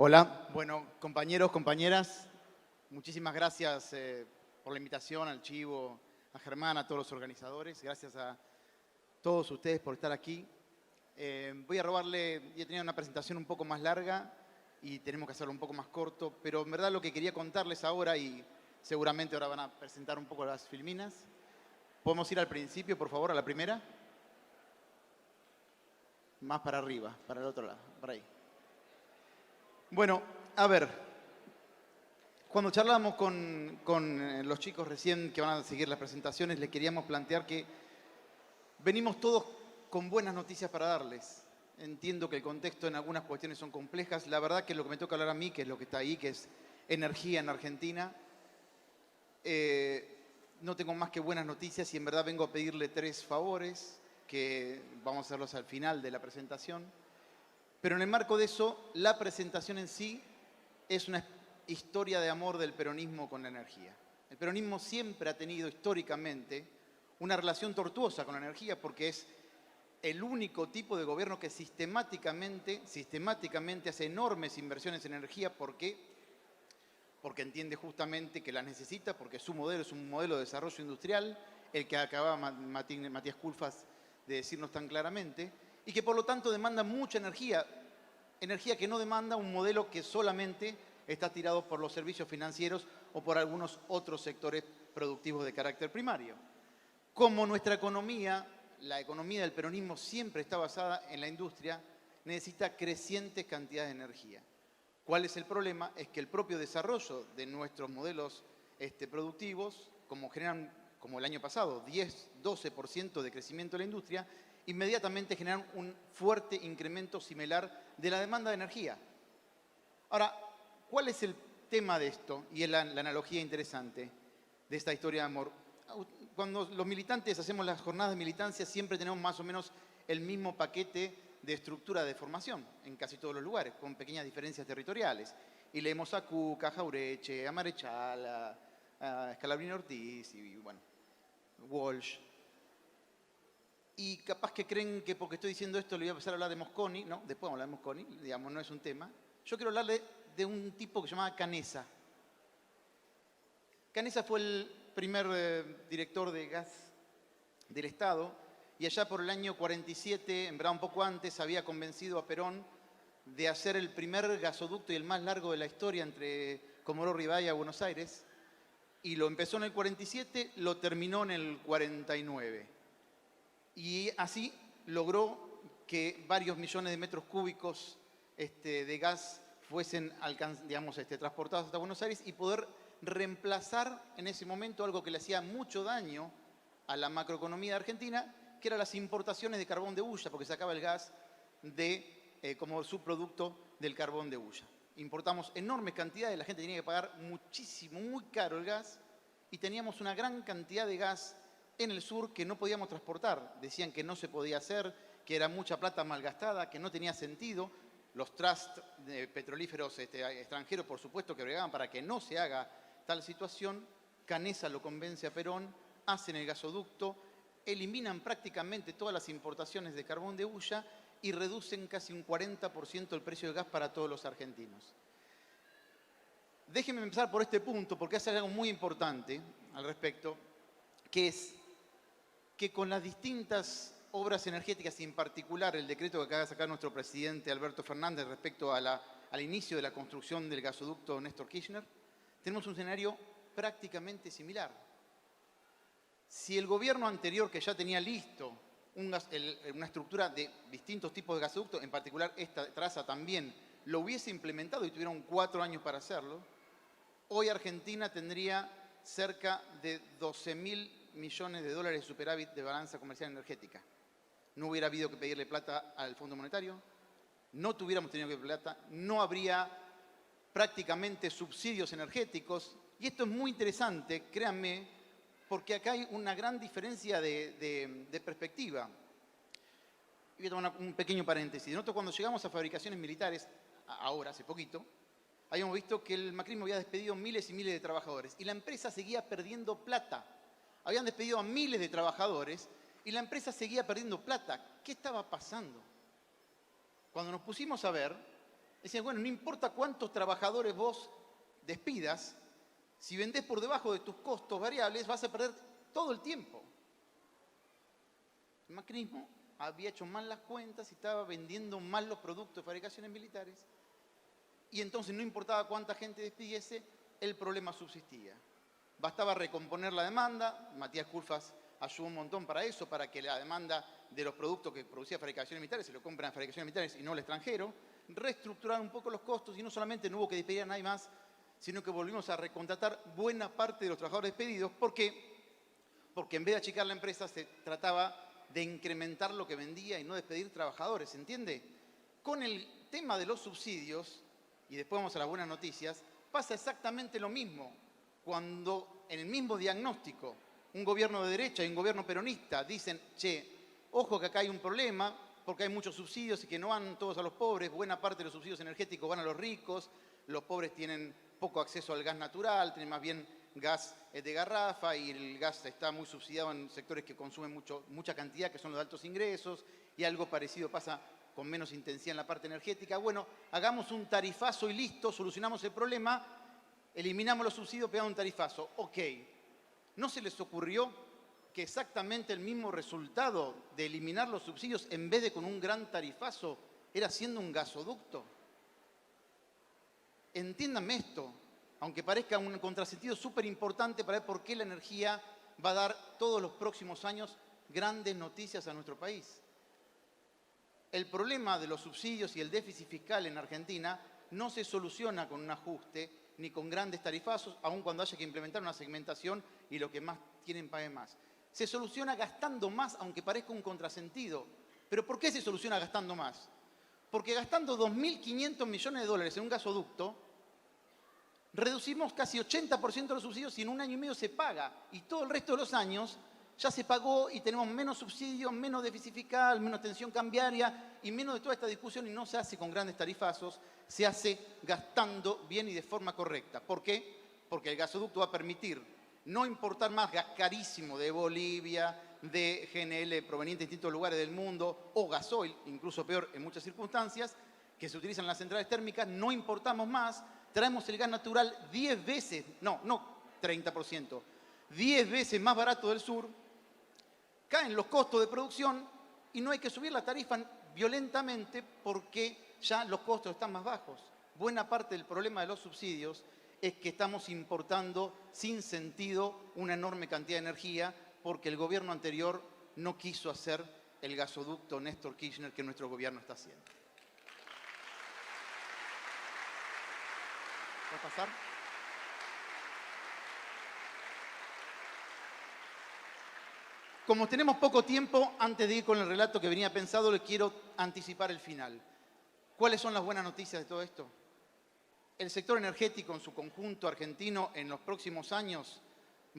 Hola, bueno, compañeros, compañeras, muchísimas gracias por la invitación al Chivo, a Germán, a todos los organizadores. Gracias a todos ustedes por estar aquí. Voy a robarle, ya tenía una presentación un poco más larga y tenemos que hacerlo un poco más corto, pero en verdad lo que quería contarles ahora, y seguramente ahora van a presentar un poco las filminas. ¿Podemos ir al principio, por favor, a la primera? Más para arriba, para el otro lado, para ahí. Bueno, a ver, cuando charlábamos con los chicos recién que van a seguir las presentaciones, les queríamos plantear que venimos todos con buenas noticias para darles. Entiendo que el contexto en algunas cuestiones son complejas. La verdad que lo que me toca hablar a mí, que es lo que está ahí, que es energía en Argentina, no tengo más que buenas noticias y en verdad vengo a pedirle 3 favores, que vamos a hacerlos al final de la presentación. Pero en el marco de eso, la presentación en sí es una historia de amor del peronismo con la energía. El peronismo siempre ha tenido históricamente una relación tortuosa con la energía porque es el único tipo de gobierno que sistemáticamente hace enormes inversiones en energía. ¿Por qué? Porque entiende justamente que las necesita, porque su modelo es un modelo de desarrollo industrial, el que acababa Matías Culfas de decirnos tan claramente, y que por lo tanto demanda mucha energía que no demanda un modelo que solamente está tirado por los servicios financieros o por algunos otros sectores productivos de carácter primario. Como nuestra economía, la economía del peronismo siempre está basada en la industria, necesita crecientes cantidades de energía. ¿Cuál es el problema? Es que el propio desarrollo de nuestros modelos productivos, como generan, como el año pasado, 10-12% de crecimiento de la industria, inmediatamente generan un fuerte incremento similar de la demanda de energía. Ahora, ¿cuál es el tema de esto? Y es la analogía interesante de esta historia de amor. Cuando los militantes hacemos las jornadas de militancia, siempre tenemos más o menos el mismo paquete de estructura de formación en casi todos los lugares, con pequeñas diferencias territoriales. Y leemos a Cuca, a Jaureche, a Marechal, a Scalabrini Ortiz y, bueno, Walsh. Y capaz que creen que porque estoy diciendo esto le voy a empezar a hablar de Mosconi, no, después vamos a hablar de Mosconi, digamos, no es un tema. Yo quiero hablarle de un tipo que se llamaba Canessa. Canessa fue el primer director de gas del Estado y allá por el año 47, en verdad un poco antes, había convencido a Perón de hacer el primer gasoducto y el más largo de la historia entre Comodoro Rivadavia y Buenos Aires. Y lo empezó en el 47, lo terminó en el 49. Y así logró que varios millones de metros cúbicos de gas fuesen transportados hasta Buenos Aires y poder reemplazar en ese momento algo que le hacía mucho daño a la macroeconomía de Argentina, que eran las importaciones de carbón de hulla, porque sacaba el gas como subproducto del carbón de hulla. Importamos enormes cantidades, la gente tenía que pagar muchísimo, muy caro el gas, y teníamos una gran cantidad de gas en el sur que no podíamos transportar. Decían que no se podía hacer, que era mucha plata malgastada, que no tenía sentido. Los trusts petrolíferos extranjeros, por supuesto, que bregaban para que no se haga tal situación. Canessa lo convence a Perón, hacen el gasoducto, eliminan prácticamente todas las importaciones de carbón de hulla y reducen casi un 40% el precio del gas para todos los argentinos. Déjenme empezar por este punto, porque hace algo muy importante al respecto, que es que con las distintas obras energéticas y en particular el decreto que acaba de sacar nuestro presidente Alberto Fernández respecto al inicio de la construcción del gasoducto Néstor Kirchner, tenemos un escenario prácticamente similar. Si el gobierno anterior, que ya tenía listo una estructura de distintos tipos de gasoductos, en particular esta traza también, lo hubiese implementado y tuvieron 4 años para hacerlo, hoy Argentina tendría cerca de 12.000 millones de dólares de superávit de balanza comercial energética. No hubiera habido que pedirle plata al Fondo Monetario, no tuviéramos tenido que pedir plata, no habría prácticamente subsidios energéticos. Y esto es muy interesante, créanme, porque acá hay una gran diferencia de perspectiva. Voy a tomar un pequeño paréntesis. Nosotros cuando llegamos a fabricaciones militares, ahora, hace poquito, habíamos visto que el macrismo había despedido miles y miles de trabajadores y la empresa seguía perdiendo plata. Habían despedido a miles de trabajadores y la empresa seguía perdiendo plata. ¿Qué estaba pasando? Cuando nos pusimos a ver, Decían, bueno, no importa cuántos trabajadores vos despidas, si vendés por debajo de tus costos variables vas a perder todo el tiempo. El macrismo había hecho mal las cuentas y estaba vendiendo mal los productos de fabricaciones militares y entonces no importaba cuánta gente despidiese, el problema subsistía. Bastaba recomponer la demanda, Matías Culfas ayudó un montón para eso, para que la demanda de los productos que producía fabricaciones militares se lo compran a fabricaciones militares y no al extranjero, reestructurar un poco los costos y no solamente no hubo que despedir a nadie más, sino que volvimos a recontratar buena parte de los trabajadores despedidos. ¿Por qué? Porque en vez de achicar la empresa se trataba de incrementar lo que vendía y no despedir trabajadores, ¿entiende? Con el tema de los subsidios, y después vamos a las buenas noticias, pasa exactamente lo mismo. Cuando en el mismo diagnóstico un gobierno de derecha y un gobierno peronista dicen, che, ojo que acá hay un problema, porque hay muchos subsidios y que no van todos a los pobres, buena parte de los subsidios energéticos van a los ricos, los pobres tienen poco acceso al gas natural, tienen más bien gas de garrafa y el gas está muy subsidiado en sectores que consumen mucha cantidad, que son los de altos ingresos, y algo parecido pasa con menos intensidad en la parte energética. Bueno, hagamos un tarifazo y listo, solucionamos el problema, eliminamos los subsidios, pegamos un tarifazo. Ok, ¿no se les ocurrió que exactamente el mismo resultado de eliminar los subsidios en vez de con un gran tarifazo era haciendo un gasoducto? Entiéndanme esto, aunque parezca un contrasentido súper importante para ver por qué la energía va a dar todos los próximos años grandes noticias a nuestro país. El problema de los subsidios y el déficit fiscal en Argentina no se soluciona con un ajuste ni con grandes tarifazos, aun cuando haya que implementar una segmentación y lo que más tienen pague más. Se soluciona gastando más, aunque parezca un contrasentido. ¿Pero por qué se soluciona gastando más? Porque gastando 2.500 millones de dólares en un gasoducto, reducimos casi 80% de los subsidios y en un año y medio se paga. Y todo el resto de los años ya se pagó y tenemos menos subsidios, menos déficit fiscal, menos tensión cambiaria y menos de toda esta discusión, y no se hace con grandes tarifazos, se hace gastando bien y de forma correcta. ¿Por qué? Porque el gasoducto va a permitir no importar más gas carísimo de Bolivia, de GNL proveniente de distintos lugares del mundo, o gasoil, incluso peor en muchas circunstancias, que se utilizan en las centrales térmicas, no importamos más, traemos el gas natural 10 veces, no 30%, 10 veces más barato del sur, caen los costos de producción y no hay que subir la tarifa violentamente porque ya los costos están más bajos. Buena parte del problema de los subsidios es que estamos importando sin sentido una enorme cantidad de energía porque el gobierno anterior no quiso hacer el gasoducto Néstor Kirchner que nuestro gobierno está haciendo. ¿Va a pasar? Como tenemos poco tiempo, antes de ir con el relato que venía pensado, le quiero anticipar el final. ¿Cuáles son las buenas noticias de todo esto? El sector energético en su conjunto argentino en los próximos años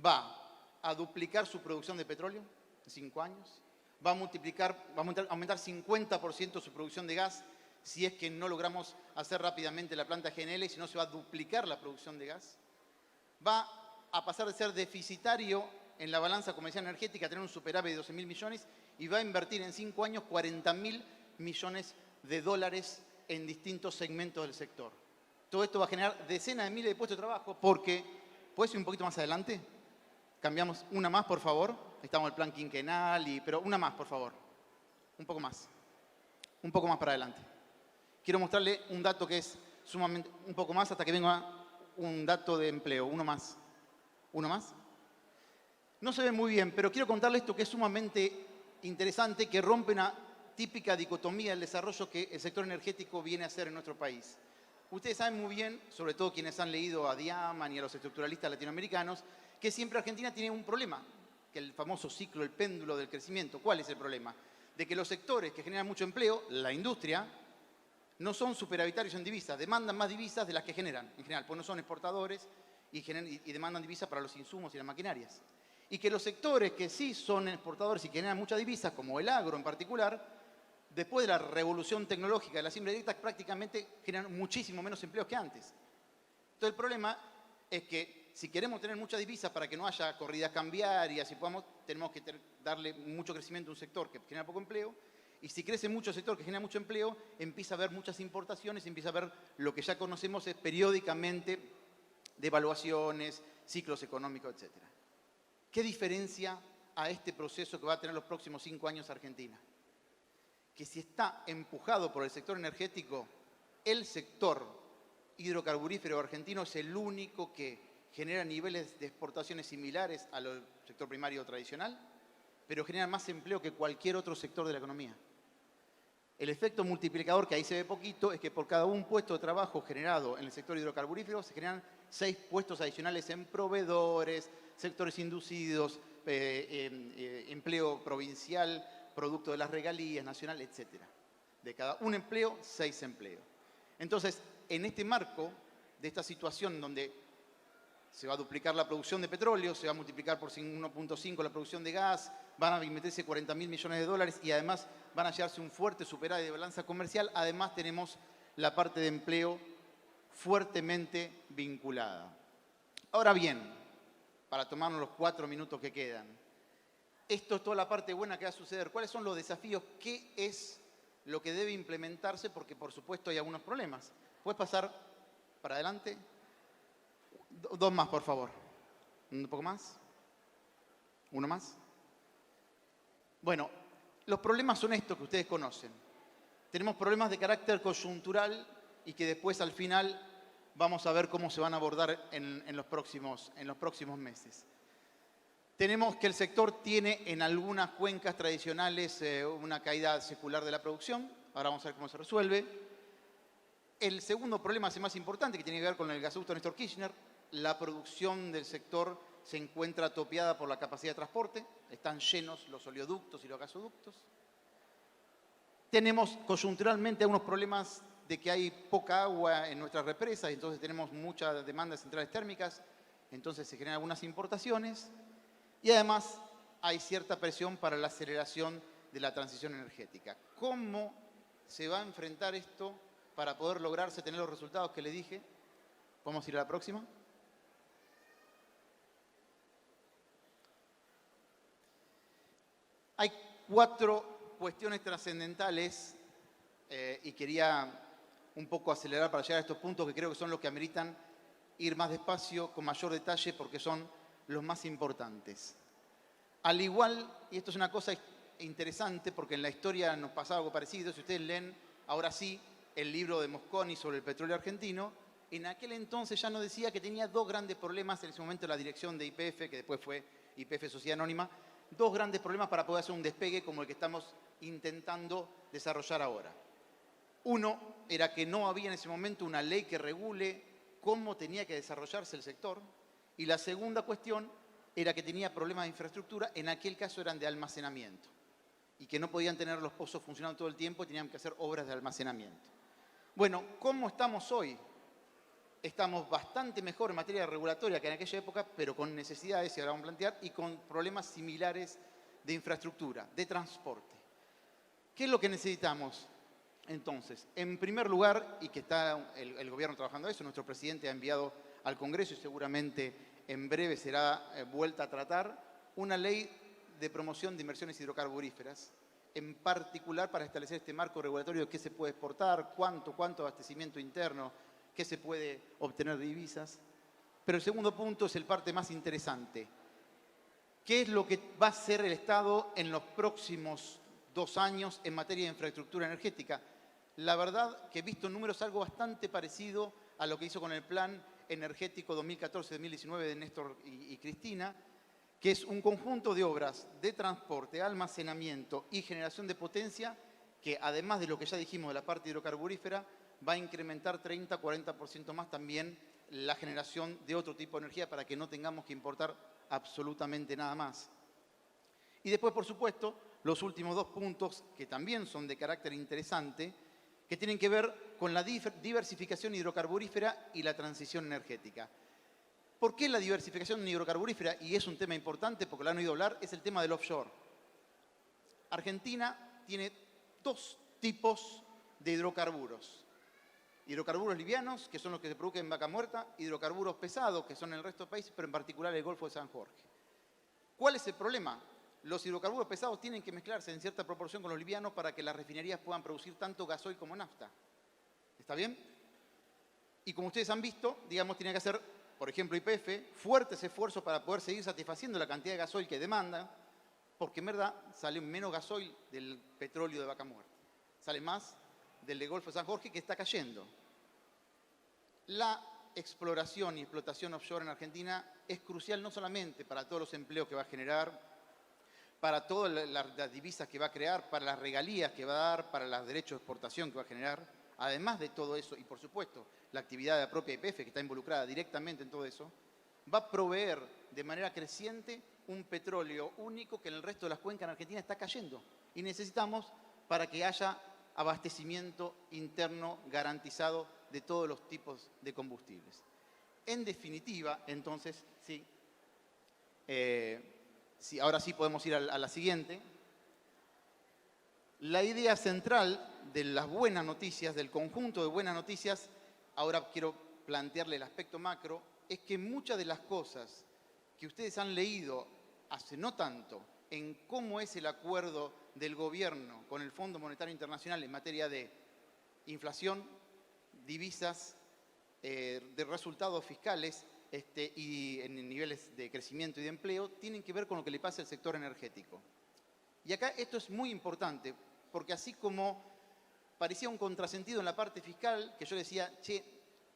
va a duplicar su producción de petróleo en 5 años, va a aumentar 50% su producción de gas si es que no logramos hacer rápidamente la planta GNL, si no se va a duplicar la producción de gas, va a pasar de ser deficitario en la balanza comercial energética, a tener un superávit de 12.000 millones y va a invertir en 5 años 40.000 millones de dólares en distintos segmentos del sector. Todo esto va a generar decenas de miles de puestos de trabajo porque, ¿puedes ir un poquito más adelante? Cambiamos una más, por favor. Ahí estamos en el plan quinquenal, pero una más, por favor. Un poco más. Un poco más para adelante. Quiero mostrarle un dato que es sumamente, un poco más hasta que venga un dato de empleo. Uno más. ¿Uno más? No se ve muy bien, pero quiero contarle esto que es sumamente interesante, que rompe una típica dicotomía del desarrollo que el sector energético viene a hacer en nuestro país. Ustedes saben muy bien, sobre todo quienes han leído a Diaman y a los estructuralistas latinoamericanos, que siempre Argentina tiene un problema, que el famoso ciclo, el péndulo del crecimiento. ¿Cuál es el problema? De que los sectores que generan mucho empleo, la industria, no son superavitarios en divisas, demandan más divisas de las que generan, en general, pues no son exportadores y demandan divisas para los insumos y las maquinarias. Y que los sectores que sí son exportadores y que generan mucha divisa, como el agro en particular, después de la revolución tecnológica de la siembra directa, prácticamente generan muchísimo menos empleos que antes. Entonces el problema es que si queremos tener mucha divisa para que no haya corridas cambiarias y tenemos que darle mucho crecimiento a un sector que genera poco empleo, Y si crece mucho el sector que genera mucho empleo, empieza a haber muchas importaciones, empieza a haber lo que ya conocemos es periódicamente devaluaciones, ciclos económicos, etc. ¿Qué diferencia a este proceso que va a tener los próximos 5 años Argentina? Que si está empujado por el sector energético, el sector hidrocarburífero argentino es el único que genera niveles de exportaciones similares al sector primario tradicional, pero genera más empleo que cualquier otro sector de la economía. El efecto multiplicador, que ahí se ve poquito, es que por cada un puesto de trabajo generado en el sector hidrocarburífero se generan 6 puestos adicionales en proveedores, sectores inducidos, empleo provincial, producto de las regalías nacionales, etc. De cada un empleo, 6 empleos. Entonces, en este marco de esta situación donde se va a duplicar la producción de petróleo, se va a multiplicar por 1.5 la producción de gas, van a meterse 40.000 millones de dólares y además van a llevarse un fuerte superávit de balanza comercial. Además tenemos la parte de empleo fuertemente vinculada. Ahora bien, para tomarnos los 4 minutos que quedan, esto es toda la parte buena que va a suceder. ¿Cuáles son los desafíos? ¿Qué es lo que debe implementarse? Porque por supuesto hay algunos problemas. ¿Puedes pasar para adelante? 2 más, por favor. Un poco más. 1 más. Bueno, los problemas son estos que ustedes conocen. Tenemos problemas de carácter coyuntural y que después al final vamos a ver cómo se van a abordar en los próximos meses. Tenemos que el sector tiene en algunas cuencas tradicionales una caída secular de la producción. Ahora vamos a ver cómo se resuelve. El segundo problema es el más importante, que tiene que ver con el gasoducto Néstor Kirchner. La producción del sector se encuentra topeada por la capacidad de transporte. Están llenos los oleoductos y los gasoductos. Tenemos coyunturalmente algunos problemas de que hay poca agua en nuestras represas, entonces tenemos mucha demanda de centrales térmicas, entonces se generan algunas importaciones. Y además hay cierta presión para la aceleración de la transición energética. ¿Cómo se va a enfrentar esto para poder lograrse tener los resultados que le dije? ¿Podemos ir a la próxima? Hay 4 cuestiones trascendentales y quería un poco acelerar para llegar a estos puntos que creo que son los que ameritan ir más despacio, con mayor detalle, porque son los más importantes. Al igual, y esto es una cosa interesante porque en la historia nos pasaba algo parecido, si ustedes leen, ahora sí, el libro de Mosconi sobre el petróleo argentino, en aquel entonces ya nos decía que tenía 2 grandes problemas en ese momento la dirección de YPF, que después fue YPF Sociedad Anónima, 2 grandes problemas para poder hacer un despegue como el que estamos intentando desarrollar ahora. Uno era que no había en ese momento una ley que regule cómo tenía que desarrollarse el sector, y la segunda cuestión era que tenía problemas de infraestructura, en aquel caso eran de almacenamiento, y que no podían tener los pozos funcionando todo el tiempo y tenían que hacer obras de almacenamiento. Bueno, ¿cómo estamos hoy? Estamos bastante mejor en materia regulatoria que en aquella época, pero con necesidades, y ahora vamos a plantear, y con problemas similares de infraestructura, de transporte. ¿Qué es lo que necesitamos? Entonces, en primer lugar, y que está el gobierno trabajando eso, nuestro presidente ha enviado al Congreso y seguramente en breve será vuelta a tratar, una ley de promoción de inversiones hidrocarburíferas, en particular para establecer este marco regulatorio de qué se puede exportar, cuánto abastecimiento interno, qué se puede obtener de divisas. Pero el segundo punto es el parte más interesante. ¿Qué es lo que va a hacer el Estado en los próximos 2 años en materia de infraestructura energética? La verdad que he visto en números algo bastante parecido a lo que hizo con el Plan Energético 2014-2019 de Néstor y Cristina, que es un conjunto de obras de transporte, almacenamiento y generación de potencia que, además de lo que ya dijimos de la parte hidrocarburífera, va a incrementar 30-40% más también la generación de otro tipo de energía para que no tengamos que importar absolutamente nada más. Y después, por supuesto, los últimos 2 puntos, que también son de carácter interesante, que tienen que ver con la diversificación hidrocarburífera y la transición energética. ¿Por qué la diversificación hidrocarburífera? Y es un tema importante porque lo han oído hablar, es el tema del offshore. Argentina tiene 2 tipos de hidrocarburos. Hidrocarburos livianos, que son los que se producen en Vaca Muerta, hidrocarburos pesados, que son en el resto del país, pero en particular el Golfo de San Jorge. ¿Cuál es el problema? Los hidrocarburos pesados tienen que mezclarse en cierta proporción con los livianos para que las refinerías puedan producir tanto gasoil como nafta. ¿Está bien? Y como ustedes han visto, digamos, tiene que hacer, por ejemplo, YPF, fuertes esfuerzos para poder seguir satisfaciendo la cantidad de gasoil que demanda, porque en verdad sale menos gasoil del petróleo de Vaca Muerta. Sale más del de Golfo de San Jorge, que está cayendo. La exploración y explotación offshore en Argentina es crucial no solamente para todos los empleos que va a generar, para todas las divisas que va a crear, para las regalías que va a dar, para los derechos de exportación que va a generar. Además de todo eso, y por supuesto, la actividad de la propia YPF, que está involucrada directamente en todo eso, va a proveer de manera creciente un petróleo único que en el resto de las cuencas en Argentina está cayendo. Y necesitamos para que haya abastecimiento interno garantizado de todos los tipos de combustibles. En definitiva, entonces, sí, ahora sí podemos ir a la siguiente. La idea central de las buenas noticias, del conjunto de buenas noticias, ahora quiero plantearle el aspecto macro, es que muchas de las cosas que ustedes han leído hace no tanto en cómo es el acuerdo del gobierno con el Fondo Monetario Internacional en materia de inflación, divisas, de resultados fiscales y en niveles de crecimiento y de empleo, tienen que ver con lo que le pasa al sector energético. Y acá esto es muy importante, porque así como parecía un contrasentido en la parte fiscal, que yo decía, che,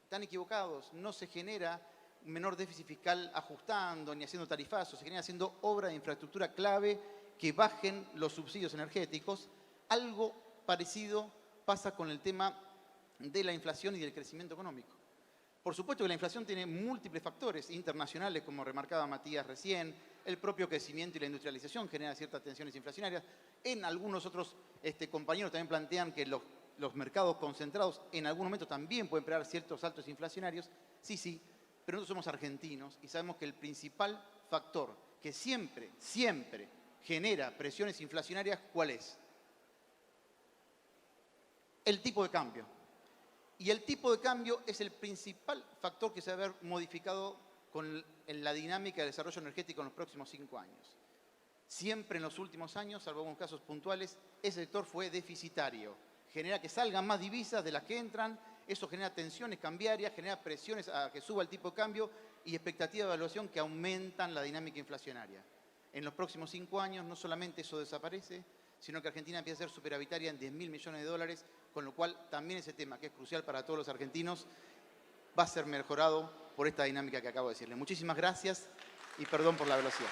están equivocados, no se genera un menor déficit fiscal ajustando ni haciendo tarifazos, se genera haciendo obras de infraestructura clave que bajen los subsidios energéticos. Algo parecido pasa con el tema de la inflación y del crecimiento económico. Por supuesto que la inflación tiene múltiples factores internacionales, como remarcaba Matías recién, el propio crecimiento y la industrialización genera ciertas tensiones inflacionarias. En algunos otros compañeros también plantean que los mercados concentrados en algún momento también pueden crear ciertos saltos inflacionarios. Sí, sí, pero nosotros somos argentinos y sabemos que el principal factor que siempre genera presiones inflacionarias, ¿cuál es? El tipo de cambio. Y el tipo de cambio es el principal factor que se va a ver modificado con la dinámica de desarrollo energético en los próximos 5 años. Siempre en los últimos años, salvo algunos casos puntuales, ese sector fue deficitario. Genera que salgan más divisas de las que entran, eso genera tensiones cambiarias, genera presiones a que suba el tipo de cambio y expectativas de evaluación que aumentan la dinámica inflacionaria. En los próximos 5 años no solamente eso desaparece, sino que Argentina empieza a ser superavitaria en 10.000 millones de dólares, con lo cual también ese tema, que es crucial para todos los argentinos, va a ser mejorado por esta dinámica que acabo de decirles. Muchísimas gracias y perdón por la velocidad.